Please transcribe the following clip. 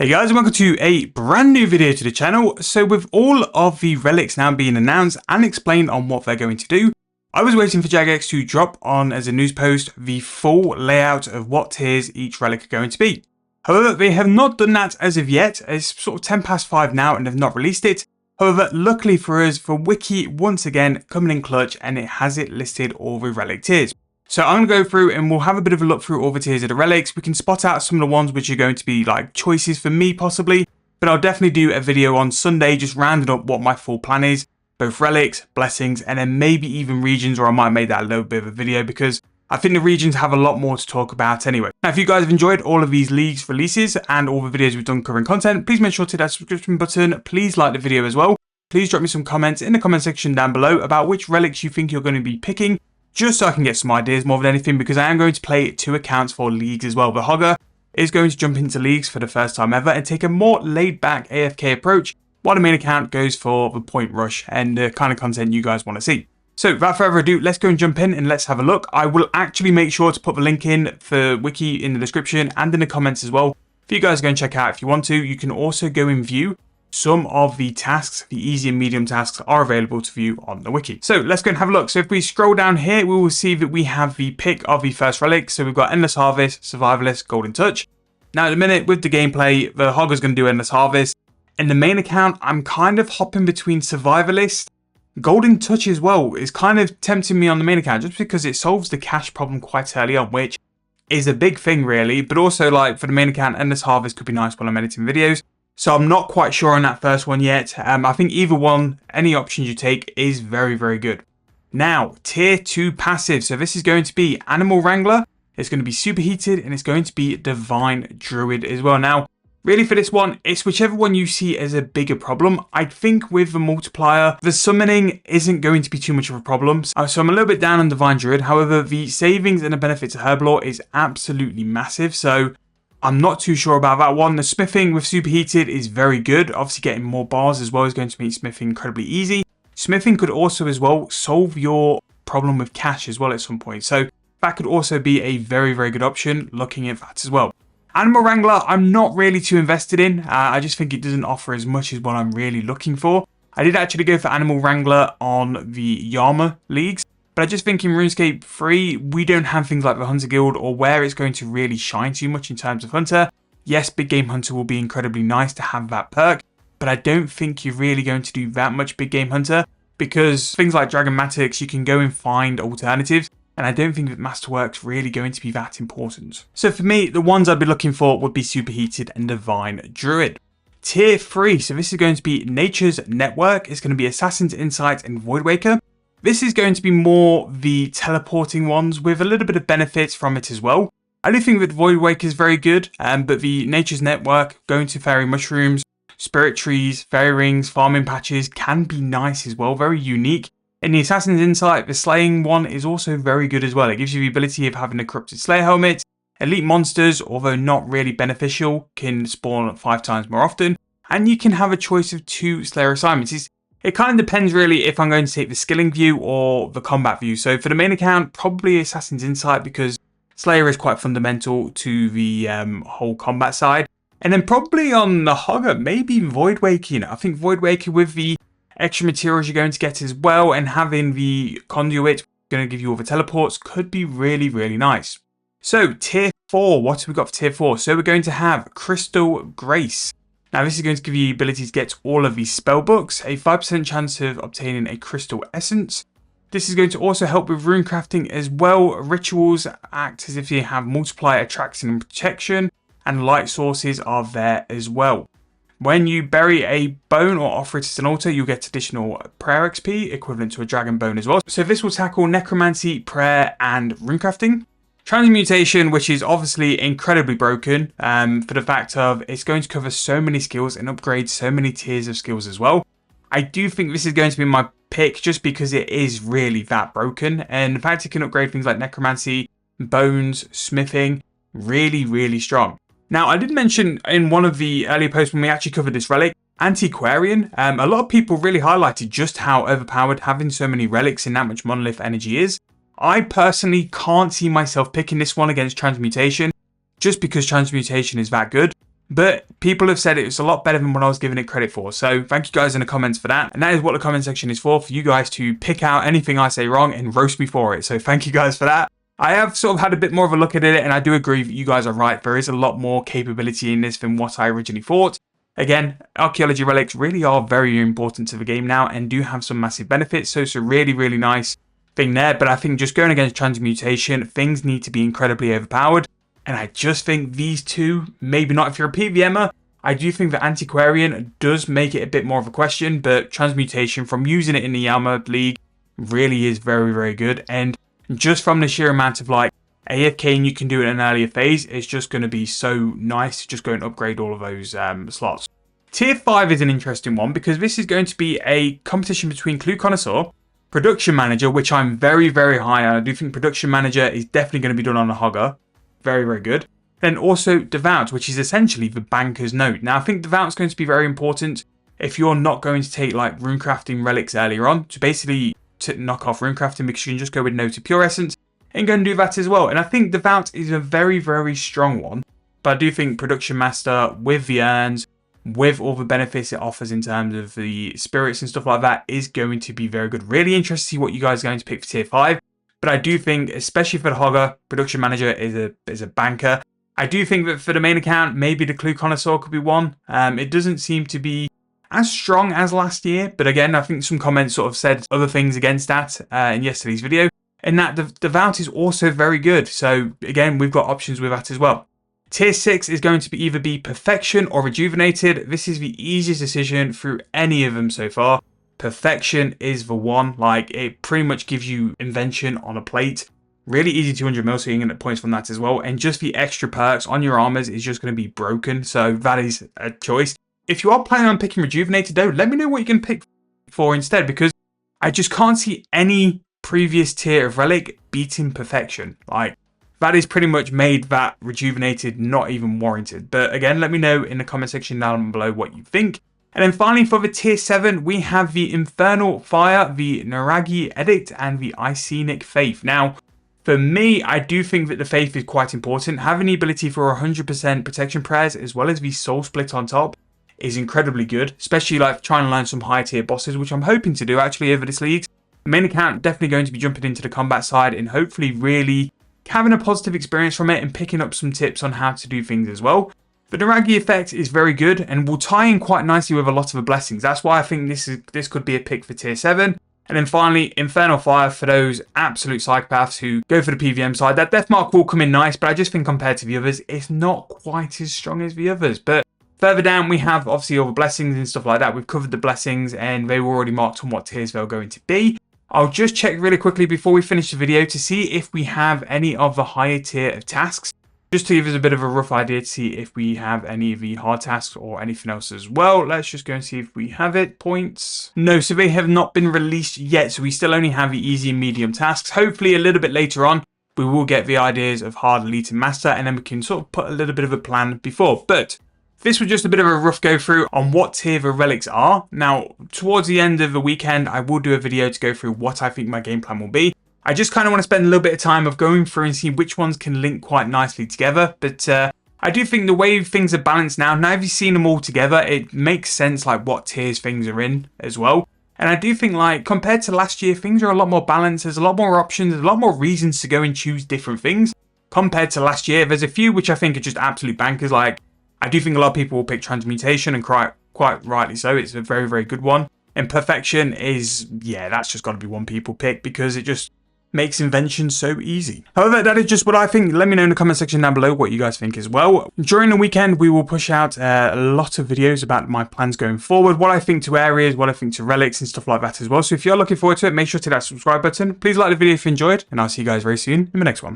Hey guys, welcome to a brand new video to the channel. So with all of the relics now being announced and explained on what they're going to do, I was waiting for Jagex to drop on as a news post the full layout of what tiers each relic are going to be. However, they have not done that as of yet. It's sort of 10 past 5 now and they've not released it. However, luckily for us, the wiki once again coming in clutch and it has it listed all the relic tiers. So I'm going to go through and we'll have a bit of a look through all the tiers of the relics. We can spot out some of the ones which are going to be like choices for me possibly. But I'll definitely do a video on Sunday just rounding up what my full plan is. Both relics, blessings, and then maybe even regions, or I might make that a little bit of a video because I think the regions have a lot more to talk about anyway. Now, if you guys have enjoyed all of these leagues releases and all the videos we've done covering content, please make sure to hit that subscription button. Please like the video as well. Please drop me some comments in the comment section down below about which relics you think you're going to be picking, just so I can get some ideas more than anything, because I am going to play 2 accounts for leagues as well. The Hogger is going to jump into leagues for the first time ever and take a more laid-back AFK approach, while the main account goes for the point rush and the kind of content you guys want to see. So without further ado, let's go and jump in and let's have a look. I will actually make sure to put the link in for wiki in the description and in the comments as well for you guys to go and check out if you want to. You can also go and view some of the tasks, the easy and medium tasks are available to view on the wiki. So let's go and have a look. So if we scroll down here, we will see that we have the pick of the first relic. So we've got Endless Harvest, Survivalist, Golden Touch. Now at the minute with the gameplay, the Hogger's going to do Endless Harvest. In the main account, I'm kind of hopping between Survivalist. Golden Touch as well is kind of tempting me on the main account just because it solves the cash problem quite early on, which is a big thing really. But also like for the main account, Endless Harvest could be nice while I'm editing videos. So I'm not quite sure on that first one yet. I think either one, any options you take is very, very good. Now, tier 2 passive. So this is going to be Animal Wrangler. It's going to be Superheated and it's going to be Divine Druid as well. Now, really for this one, it's whichever one you see as a bigger problem. I think with the multiplier, the summoning isn't going to be too much of a problem. So I'm a little bit down on Divine Druid. However, the savings and the benefit to Herblore is absolutely massive. So I'm not too sure about that one. The smithing with Superheated is very good. Obviously getting more bars as well is going to make smithing incredibly easy. Smithing could also as well solve your problem with cash as well at some point. So that could also be a very, very good option looking at that as well. Animal Wrangler, I'm not really too invested in. I just think it doesn't offer as much as what I'm really looking for. I did actually go for Animal Wrangler on the Yama leagues. But I just think in RuneScape 3, we don't have things like the Hunter Guild or where it's going to really shine too much in terms of Hunter. Yes, Big Game Hunter will be incredibly nice to have that perk, but I don't think you're really going to do that much Big Game Hunter because things like Dragonmatics, you can go and find alternatives, and I don't think that Masterwork's really going to be that important. So for me, the ones I'd be looking for would be Superheated and Divine Druid. Tier 3, so this is going to be Nature's Network. It's going to be Assassin's Insight and Voidwaker. This is going to be more the teleporting ones with a little bit of benefits from it as well. I do think that Voidwaker is very good, but the Nature's Network, going to Fairy Mushrooms, Spirit Trees, Fairy Rings, Farming Patches can be nice as well, very unique. In the Assassin's Insight, the Slaying one is also very good as well. It gives you the ability of having a Corrupted Slayer Helmet. Elite monsters, although not really beneficial, can spawn 5 times more often. And you can have a choice of 2 Slayer assignments. It kind of depends really if I'm going to take the skilling view or the combat view. So for the main account, probably Assassin's Insight because Slayer is quite fundamental to the whole combat side. And then probably on the Hogger, maybe Voidwaker. You know, I think Voidwaker with the extra materials you're going to get as well and having the conduit going to give you all the teleports could be really, really nice. So tier 4, what have we got for tier 4? So we're going to have Crystal Grace. Now this is going to give you the ability to get all of these spell books, a 5% chance of obtaining a crystal essence. This is going to also help with rune crafting as well. Rituals act as if you have multiply, attraction and protection, and light sources are there as well. When you bury a bone or offer it as an altar, you'll get additional prayer XP equivalent to a dragon bone as well. So this will tackle necromancy, prayer and rune crafting. Transmutation, which is obviously incredibly broken for the fact of it's going to cover so many skills and upgrade so many tiers of skills as well. I do think this is going to be my pick just because it is really that broken. And the fact it can upgrade things like necromancy, bones, smithing, really, really strong. Now, I did mention in one of the earlier posts when we actually covered this relic, Antiquarian. A lot of people really highlighted just how overpowered having so many relics and that much monolith energy is. I personally can't see myself picking this one against Transmutation, just because Transmutation is that good. but people have said it was a lot better than what I was giving it credit for. So thank you guys in the comments for that. And that is what the comment section is for you guys to pick out anything I say wrong and roast me for it. So thank you guys for that. I have sort of had a bit more of a look at it, and I do agree that you guys are right. There is a lot more capability in this than what I originally thought. Again, archaeology relics really are very important to the game now and do have some massive benefits. So it's a really, really nice thing there. But I think just going against transmutation, things need to be incredibly overpowered. And I just think these two, maybe not if you're a PVMer, I do think that Antiquarian does make it a bit more of a question. But transmutation, from using it in the Yalma League, really is very, very good. And just from the sheer amount of like AFK and you can do it in an earlier phase, it's just going to be so nice to just go and upgrade all of those slots. Tier 5 is an interesting one because this is going to be a competition between Clue Connoisseur, Production Manager, which I'm very, very high on. I do think Production Manager is definitely going to be done on a Hogger. Very, very good. Then also Devout, which is essentially the Banker's Note. Now, I think Devout's going to be very important if you're not going to take like runecrafting relics earlier on to basically knock off runecrafting, because you can just go with Note of Pure Essence and go and do that as well. And I think Devout is a very, very strong one. But I do think Production Master with the urns, with all the benefits it offers in terms of the spirits and stuff like that, is going to be very good. Really interested to see what you guys are going to pick for tier 5. But I do think, especially for the Hogger, Production Manager is a banker. I do think that for the main account, maybe the Clue Connoisseur could be one. It doesn't seem to be as strong as last year. But again, I think some comments sort of said other things against that in yesterday's video. And that the Devout is also very good. So again, we've got options with that as well. Tier 6 is going to be either be Perfection or Rejuvenated. This is the easiest decision through any of them so far. Perfection is the one. Like, it pretty much gives you Invention on a plate. Really easy 200 mil, so you can get points from that as well. And just the extra perks on your armors is just going to be broken. So that is a choice. If you are planning on picking Rejuvenated though, let me know what you can pick for instead, because I just can't see any previous tier of Relic beating Perfection. Like, that is pretty much made that Rejuvenated not even warranted. But again, let me know in the comment section down below what you think. And then finally for the tier 7, we have the Infernal Fire, the Naragi Edict, and the Icenic Faith. Now, for me, I do think that the Faith is quite important. Having the ability for 100% protection prayers as well as the soul split on top is incredibly good. Especially like trying to learn some high tier bosses, which I'm hoping to do actually over this league. The main account definitely going to be jumping into the combat side and hopefully really having a positive experience from it and picking up some tips on how to do things as well. The Naragi effect is very good and will tie in quite nicely with a lot of the blessings. That's why I think this could be a pick for tier 7. And then finally, Infernal Fire for those absolute psychopaths who go for the PVM side. That death mark will come in nice, but I just think compared to the others, it's not quite as strong as the others. But further down, we have obviously all the blessings and stuff like that. We've covered the blessings and they were already marked on what tiers they're going to be. I'll just check really quickly before we finish the video to see if we have any of the higher tier of tasks. Just to give us a bit of a rough idea to see if we have any of the hard tasks or anything else as well. Let's just go and see if we have it. Points. No, so they have not been released yet. So we still only have the easy and medium tasks. Hopefully a little bit later on, we will get the ideas of hard, elite and master. And then we can sort of put a little bit of a plan before. But this was just a bit of a rough go through on what tier the relics are. Now, towards the end of the weekend, I will do a video to go through what I think my game plan will be. I just kind of want to spend a little bit of time of going through and see which ones can link quite nicely together. But I do think the way things are balanced now you've seen them all together, it makes sense like what tiers things are in as well. And I do think like compared to last year, things are a lot more balanced. There's a lot more options. There's a lot more reasons to go and choose different things compared to last year. There's a few which I think are just absolute bankers. Like, I do think a lot of people will pick Transmutation, and quite rightly so. It's a very, very good one. And Perfection is, yeah, that's just got to be one people pick because it just makes invention so easy. However, that is just what I think. Let me know in the comment section down below what you guys think as well. During the weekend, we will push out a lot of videos about my plans going forward, what I think to areas, what I think to relics and stuff like that as well. So if you're looking forward to it, make sure to hit that subscribe button. Please like the video if you enjoyed, and I'll see you guys very soon in the next one.